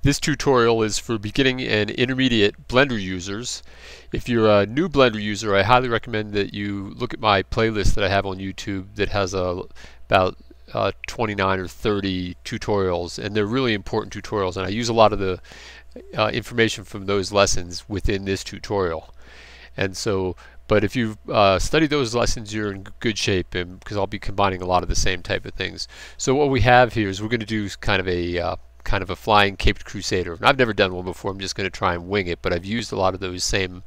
This tutorial is for beginning and intermediate Blender users. If you're a new Blender user, I highly recommend that you look at my playlist that I have on YouTube that has about 29 or 30 tutorials, and they're really important tutorials, and I use a lot of the information from those lessons within this tutorial. And so, but if you've studied those lessons, you're in good shape, and because I'll be combining a lot of the same type of things. So what we have here is we're going to do kind of a flying caped Crusader. And I've never done one before. I'm just going to try and wing it, but I've used a lot of those same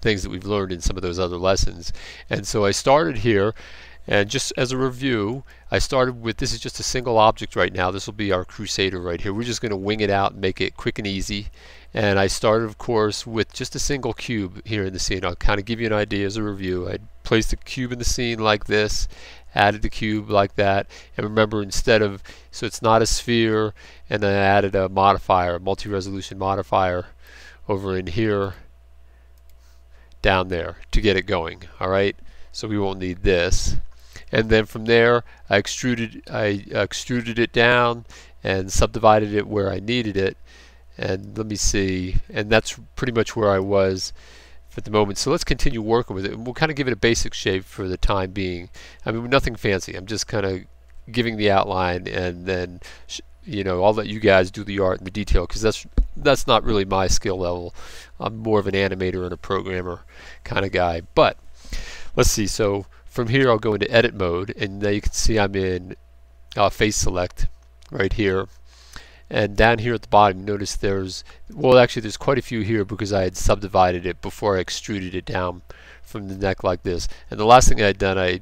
things that we've learned in some of those other lessons. And so I started here, and just as a review, I started with, this is just a single object right now. This will be our Crusader right here. We're just going to wing it out and make it quick and easy. And I started, of course, with just a single cube here in the scene. I'll kind of give you an idea as a review. I placed the cube in the scene like this, added the cube like that, and remember, instead of, so it's not a sphere, and then I added a modifier, a multi-resolution modifier over in here, down there, to get it going. Alright, so we won't need this. And then from there, I extruded it down and subdivided it where I needed it. And let me see, and that's pretty much where I was at the moment. So let's continue working with it, and we'll kind of give it a basic shape for the time being. I mean, nothing fancy. I'm just kind of giving the outline, and then I'll let you guys do the art and the detail, because that's not really my skill level. I'm more of an animator and a programmer kind of guy. But let's see. So from here, I'll go into edit mode, and now you can see I'm in face select right here. And down here at the bottom, notice there's quite a few here because I had subdivided it before I extruded it down from the neck like this. And the last thing I had done, I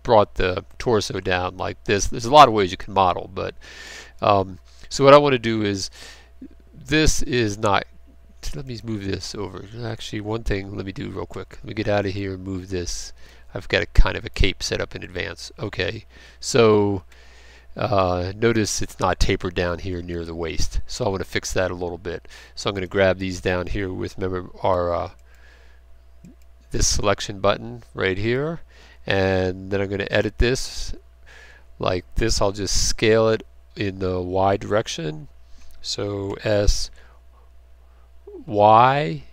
brought the torso down like this. There's a lot of ways you can model, but so what I want to do is, this is not, let me move this over. Actually, one thing let me do real quick. Let me get out of here and move this. I've got a kind of a cape set up in advance. Okay, so notice it's not tapered down here near the waist, so I want to fix that a little bit. So I'm going to grab these down here with, remember, our this selection button right here, and then I'm going to edit this like this. I'll just scale it in the Y direction, so S Y,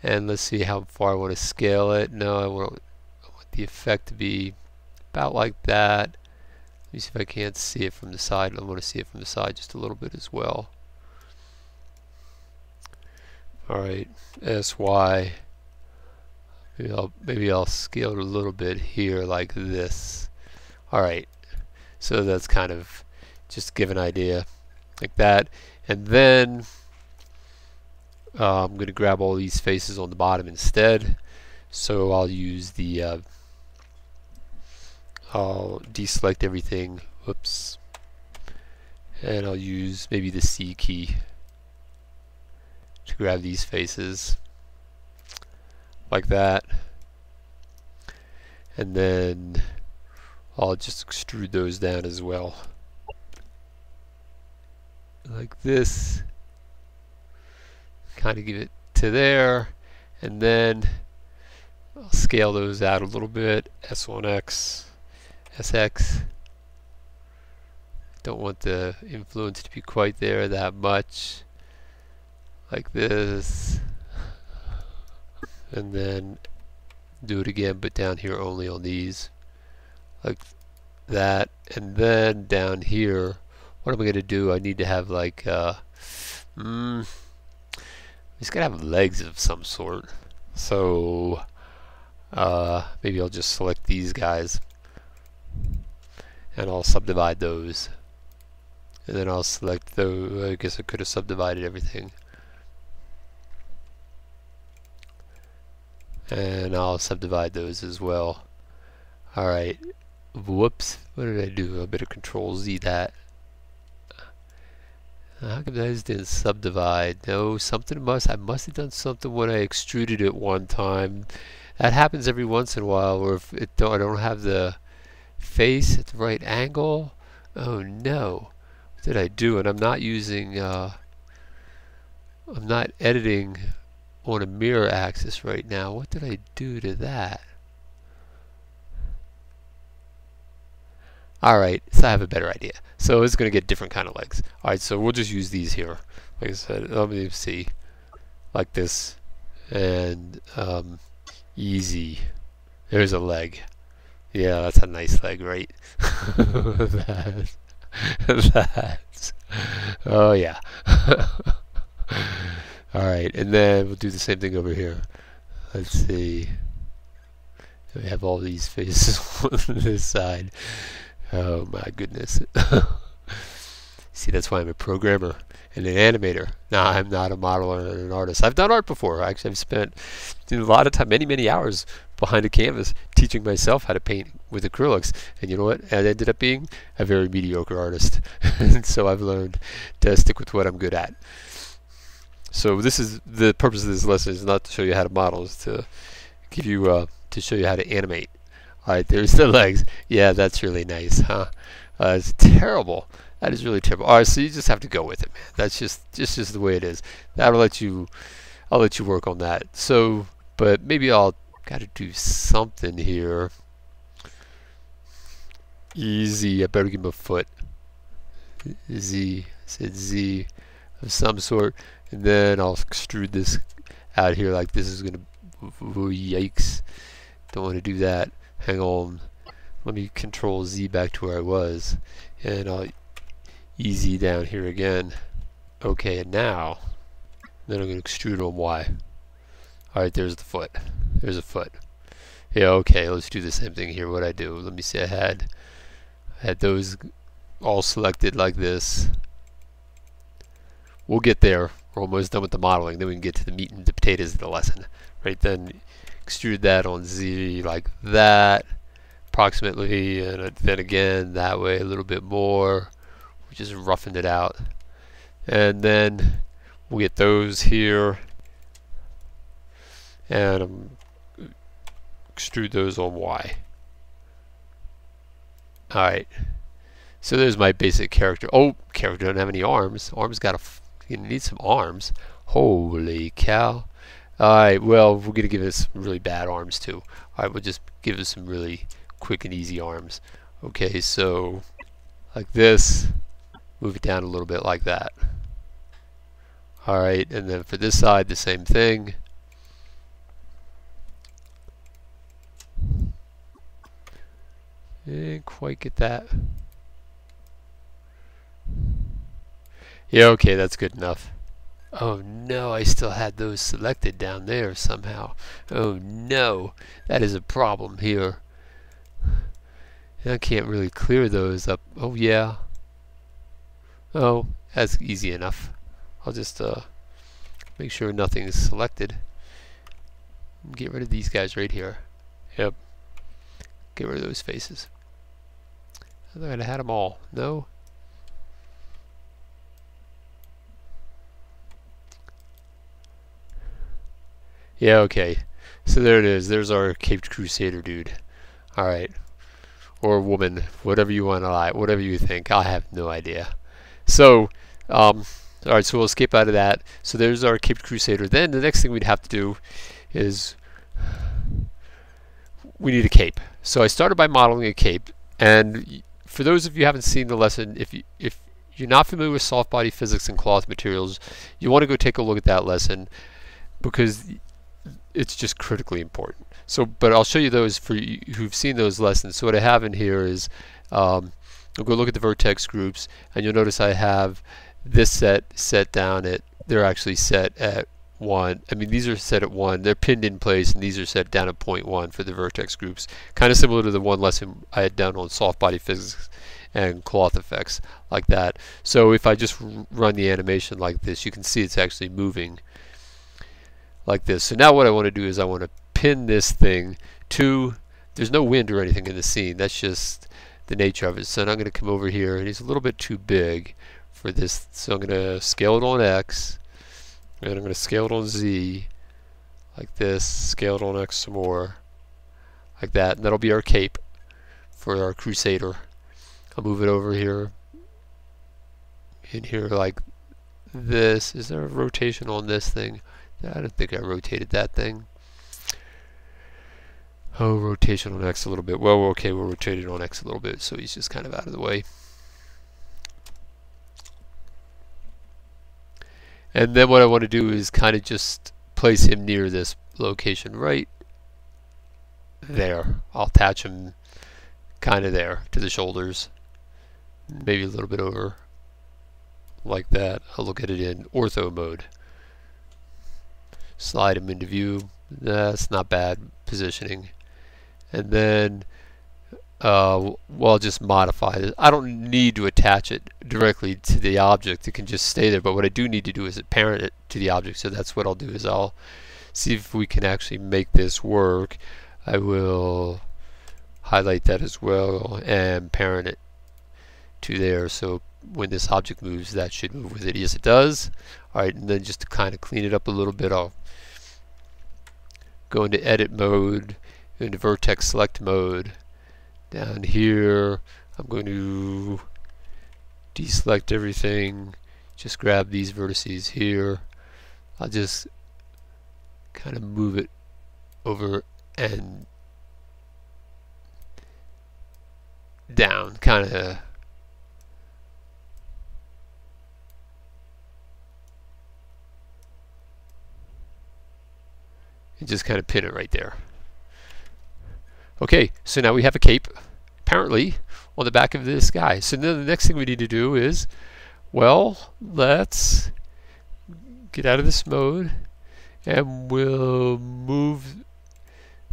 and let's see how far I want to scale it. No, I want the effect to be about like that. Let me see if I can't see it from the side. I want to see it from the side just a little bit as well. Alright, SY. Maybe I'll scale it a little bit here like this. Alright, so that's kind of just to give an idea like that. And then I'm going to grab all these faces on the bottom instead. So I'll use the I'll deselect everything, whoops, and I'll use maybe the C key to grab these faces like that, and then I'll just extrude those down as well like this, kind of give it to there, and then I'll scale those out a little bit, S1X, SX. Don't want the influence to be quite there that much, like this, and then do it again, but down here only on these like that. And then down here, what am I going to do? I need to have like it's gotta have legs of some sort, so maybe I'll just select these guys and I'll subdivide those, and then I'll select those. I guess I could have subdivided everything, and I'll subdivide those as well. Alright, whoops, what did I do? I better control Z that. How come those didn't subdivide? No, I must have done something when I extruded it one time. That happens every once in a while, or if I don't have the face at the right angle. Oh no, what did I do? And I'm not using I'm not editing on a mirror axis right now. What did I do to that? Alright, so I have a better idea. So it's going to get different kind of legs. Alright, so we'll just use these here. Like I said, let me see. Like this. And easy. There's a leg. Yeah, that's a nice leg, right? That's, oh yeah. Alright, and then we'll do the same thing over here. Let's see. We have all these faces on this side. Oh my goodness. See, that's why I'm a programmer and an animator. No, I'm not a model and an artist. I've done art before. Actually, I've spent a lot of time, many hours behind a canvas teaching myself how to paint with acrylics. And you know what? I ended up being a very mediocre artist. And so I've learned to stick with what I'm good at. So this is the purpose of this lesson, is not to show you how to model, is to give you to show you how to animate. Alright, there's the legs. Yeah, that's really nice, huh? It's terrible. That is really terrible. Alright, so you just have to go with it, man. That's just the way it is. I'll let you work on that. So, but maybe I'll gotta do something here. Easy. I better give him a foot. Z. I said Z of some sort, and then I'll extrude this out here like this is gonna. Oh, yikes! Don't want to do that. Hang on. Let me control Z back to where I was, and I'll easy down here again. Okay, and now then I'm going to extrude on Y. Alright, there's the foot. There's a foot. Yeah, okay, let's do the same thing here. What I do, let me see, I had those all selected like this. We'll get there. We're almost done with the modeling. Then we can get to the meat and the potatoes of the lesson. Right, then extrude that on Z like that, approximately, and then again that way a little bit more. We just roughened it out. And then we'll get those here, and extrude those on Y. Alright, so there's my basic character. Oh, character doesn't have any arms. Arms you need some arms. Holy cow. Alright, well, we're going to give it some really bad arms too. Alright, we'll just give it some really quick and easy arms. Okay, so like this, move it down a little bit like that. Alright, and then for this side, the same thing. Didn't quite get that. Yeah, okay, that's good enough. Oh no, I still had those selected down there somehow. Oh no, that is a problem here. I can't really clear those up. Oh yeah. Oh, that's easy enough. I'll just make sure nothing is selected. Get rid of these guys right here. Yep. Get rid of those faces. I thought I had them all. No? Yeah, okay. So there it is. There's our Caped Crusader dude. Alright. Or woman. Whatever you want to lie. Whatever you think. I have no idea. So, alright, so we'll escape out of that. So there's our Caped Crusader. Then the next thing we'd have to do is we need a cape. So I started by modeling a cape. And for those of you who haven't seen the lesson, if you're not familiar with soft body physics and cloth materials, you want to go take a look at that lesson, because it's just critically important. So, but I'll show you those for you who've seen those lessons. So what I have in here is, I'll go look at the vertex groups, and you'll notice I have this set down at, they're actually set at 1. I mean, these are set at 1. They're pinned in place, and these are set down at 0.1 for the vertex groups. Kind of similar to the one lesson I had done on soft body physics and cloth effects, like that. So if I just run the animation like this, you can see it's actually moving like this. So now what I want to do is I want to pin this thing to, there's no wind or anything in the scene, that's just the nature of it. So now I'm going to come over here, and he's a little bit too big for this, so I'm going to scale it on X, and I'm going to scale it on Z like this, scale it on X some more like that, and that'll be our cape for our Crusader. I'll move it over here in here like this. Is there a rotation on this thing? I don't think I rotated that thing. Oh, rotation on X a little bit. Well, okay, we'll rotate it on X a little bit, so he's just kind of out of the way. And then what I want to do is kind of just place him near this location right there. I'll attach him kind of there to the shoulders, maybe a little bit over like that. I'll look at it in ortho mode. Slide him into view. That's not bad positioning. And then well, I'll just modify it. I don't need to attach it directly to the object. It can just stay there. But what I do need to do is parent it to the object. So that's what I'll do, is I'll see if we can actually make this work. I will highlight that as well and parent it to there. So when this object moves, that should move with it. Yes, it does. Alright, and then just to kind of clean it up a little bit, I'll go into edit mode, into vertex select mode. Down here, I'm going to deselect everything, just grab these vertices here. I'll just kind of move it over and down, kind of. And just kind of pin it right there. Okay, so now we have a cape, apparently, on the back of this guy. So then the next thing we need to do is, well, let's get out of this mode, and we'll move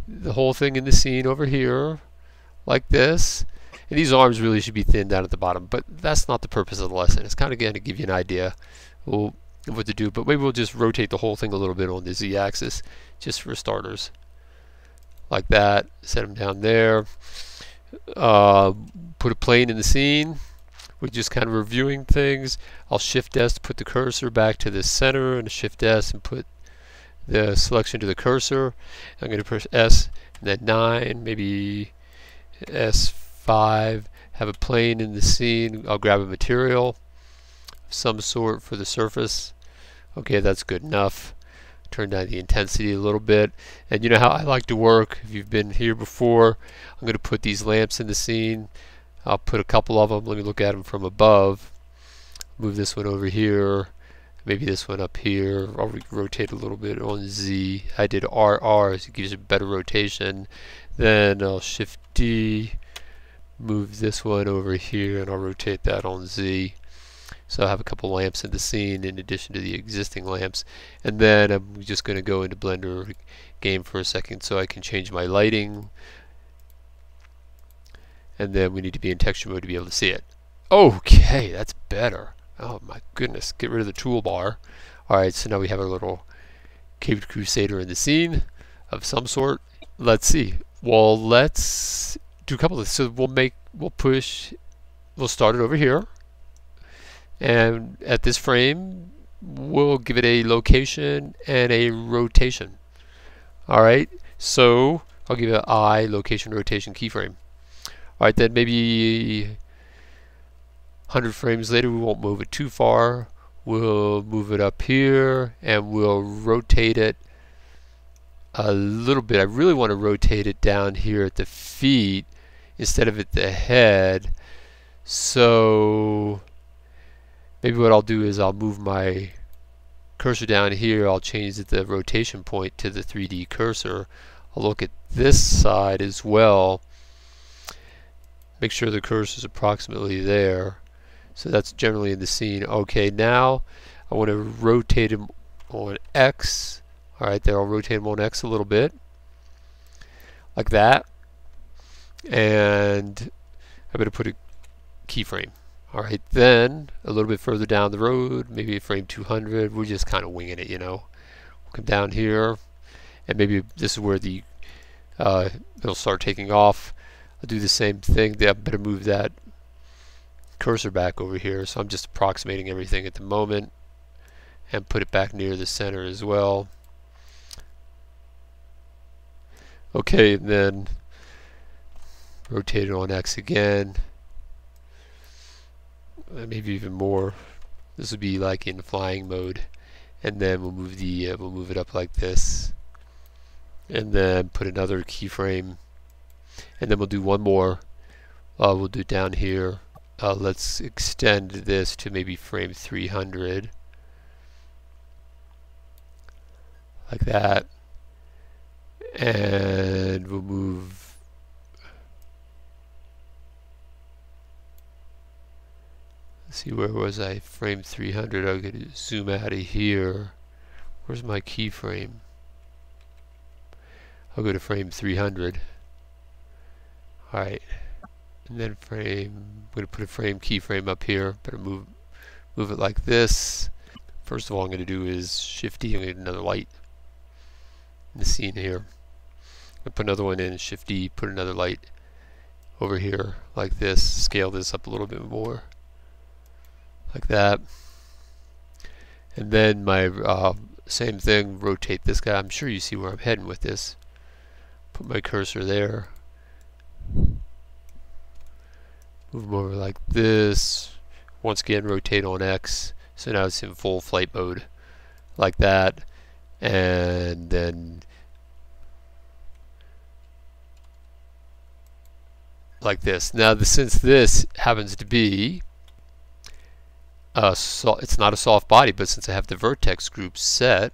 the whole thing in the scene over here, like this. And these arms really should be thinned down at the bottom, but that's not the purpose of the lesson. It's kind of going to give you an idea of what to do, but maybe we'll just rotate the whole thing a little bit on the Z-axis, just for starters. Like that, set them down there. Put a plane in the scene. We're just kind of reviewing things. I'll Shift S to put the cursor back to the center, and Shift S and put the selection to the cursor. I'm going to press S and then 9, maybe S5. Have a plane in the scene. I'll grab a material of some sort for the surface. Okay, that's good enough. Turn down the intensity a little bit. And you know how I like to work. If you've been here before, I'm going to put these lamps in the scene. I'll put a couple of them. Let me look at them from above. Move this one over here. Maybe this one up here. I'll rotate a little bit on Z. I did RR, so it gives you better rotation. Then I'll Shift D. Move this one over here, and I'll rotate that on Z. So I have a couple lamps in the scene in addition to the existing lamps. And then I'm just going to go into Blender game for a second so I can change my lighting. And then we need to be in texture mode to be able to see it. Okay, that's better. Oh my goodness, get rid of the toolbar. Alright, so now we have our little caved Crusader in the scene of some sort. Let's see. Well, let's do a couple of this. So we'll start it over here. And at this frame, we'll give it a location and a rotation. Alright, so I'll give it I, location, rotation, keyframe. Alright, then maybe 100 frames later, we won't move it too far. We'll move it up here, and we'll rotate it a little bit. I really want to rotate it down here at the feet instead of at the head. So maybe what I'll do is I'll move my cursor down here. I'll change the rotation point to the 3D cursor. I'll look at this side as well. Make sure the cursor is approximately there. So that's generally in the scene. Okay, now I want to rotate him on X. Alright, there, I'll rotate him on X a little bit. Like that. And I'm going to put a keyframe. Alright, then a little bit further down the road, maybe at frame 200, we're just kind of winging it, you know. We'll come down here, and maybe this is where the it'll start taking off. I'll do the same thing. I better move that cursor back over here, so I'm just approximating everything at the moment, and put it back near the center as well. Okay, and then rotate it on X again. Maybe even more. This would be like in flying mode, and then we'll move it up like this, and then put another keyframe, and then we'll do one more. We'll do down here. Let's extend this to maybe frame 300, like that, and we'll move. Let's see, where was I? Frame 300. I'm going to zoom out of here. Where's my keyframe? I'll go to frame 300. Alright. And then frame, I'm going to put a frame keyframe up here. Better move it like this. First of all, I'm going to do is Shift D. I'm going to get another light in the scene here. I'm going to put another one in, Shift D, put another light over here like this. Scale this up a little bit more, like that. And then my same thing, rotate this guy. I'm sure you see where I'm heading with this. Put my cursor there. Move them over like this. Once again, rotate on X. So now it's in full flight mode, like that. And then like this. Now, since this happens to be it's not a soft body, but since I have the vertex group set,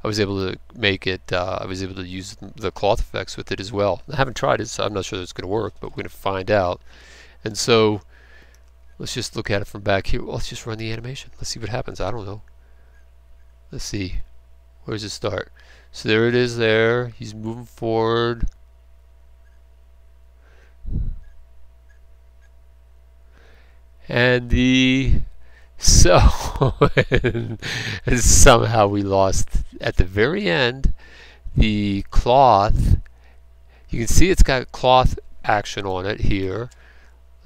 I was able to make it, I was able to use the cloth effects with it as well. I haven't tried it, so I'm not sure it's going to work, but we're going to find out. And so let's just look at it from back here. Well, let's just run the animation. Let's see what happens. I don't know. Let's see. Where does it start? So there it is there. He's moving forward. And and somehow we lost at the very end the cloth. You can see it's got cloth action on it here.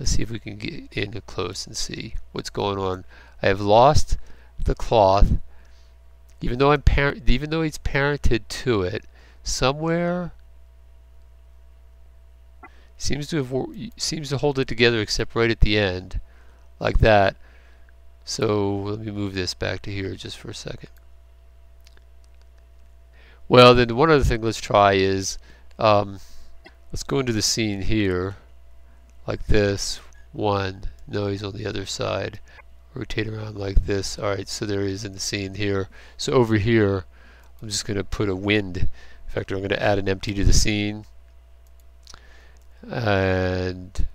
Let's see if we can get in close and see what's going on. I have lost the cloth, even though he's parented to it. Somewhere seems to hold it together, except right at the end, like that. So let me move this back to here just for a second. Well, then one other thing let's try is let's go into the scene here like this. No, he's on the other side. Rotate around like this. Alright, so there he is in the scene here. So over here I'm just going to put a wind effect. I'm going to add an empty to the scene and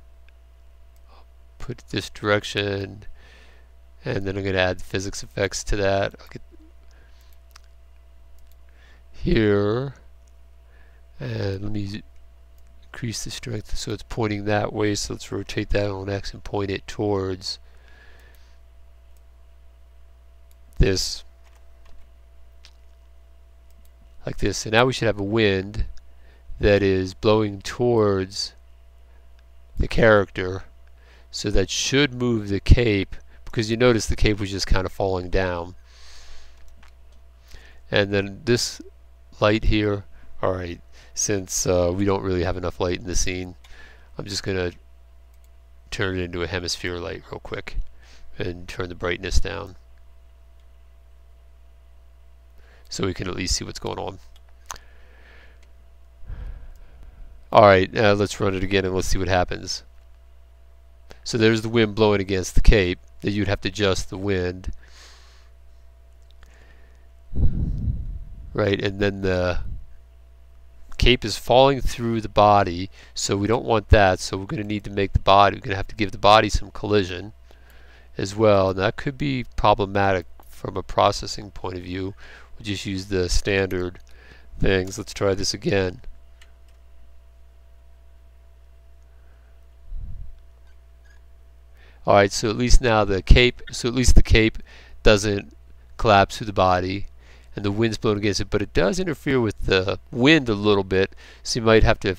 put this direction. And then I'm going to add physics effects to that. I'll get here, and let me increase the strength so it's pointing that way. So let's rotate that on X and point it towards this, like this. And now we should have a wind that is blowing towards the character, so that should move the cape, because you notice the cape was just kind of falling down. And then this light here, alright, since we don't really have enough light in the scene, I'm just going to turn it into a hemisphere light real quick and turn the brightness down so we can at least see what's going on. Alright, let's run it again and let's see what happens. So there's the wind blowing against the cape. That you'd have to adjust the wind, right? And then the cape is falling through the body, so we don't want that. So we're going to need to make the body, we're going to have to give the body some collision as well, and that could be problematic from a processing point of view. We'll just use the standard things. Let's try this again. Alright, so at least now the cape doesn't collapse through the body and the wind's blowing against it, but it does interfere with the wind a little bit, so you might have to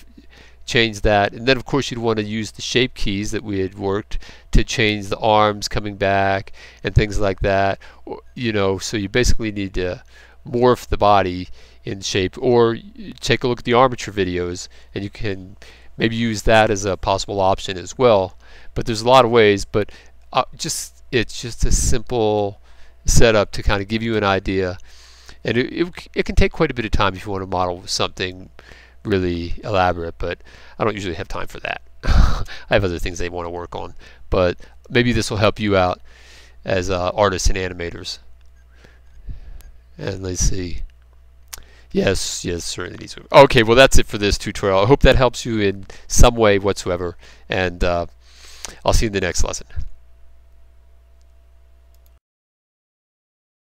change that. And then of course you'd want to use the shape keys that we had worked to change the arms coming back and things like that. You know, so you basically need to morph the body in shape, or take a look at the armature videos and you can maybe use that as a possible option as well. But there's a lot of ways, but it's just a simple setup to kind of give you an idea. And it can take quite a bit of time if you want to model something really elaborate, but I don't usually have time for that. I have other things they want to work on, but maybe this will help you out as artists and animators. And let's see. Yes, certainly needs to. Okay, well that's it for this tutorial. I hope that helps you in some way whatsoever, and I'll see you in the next lesson.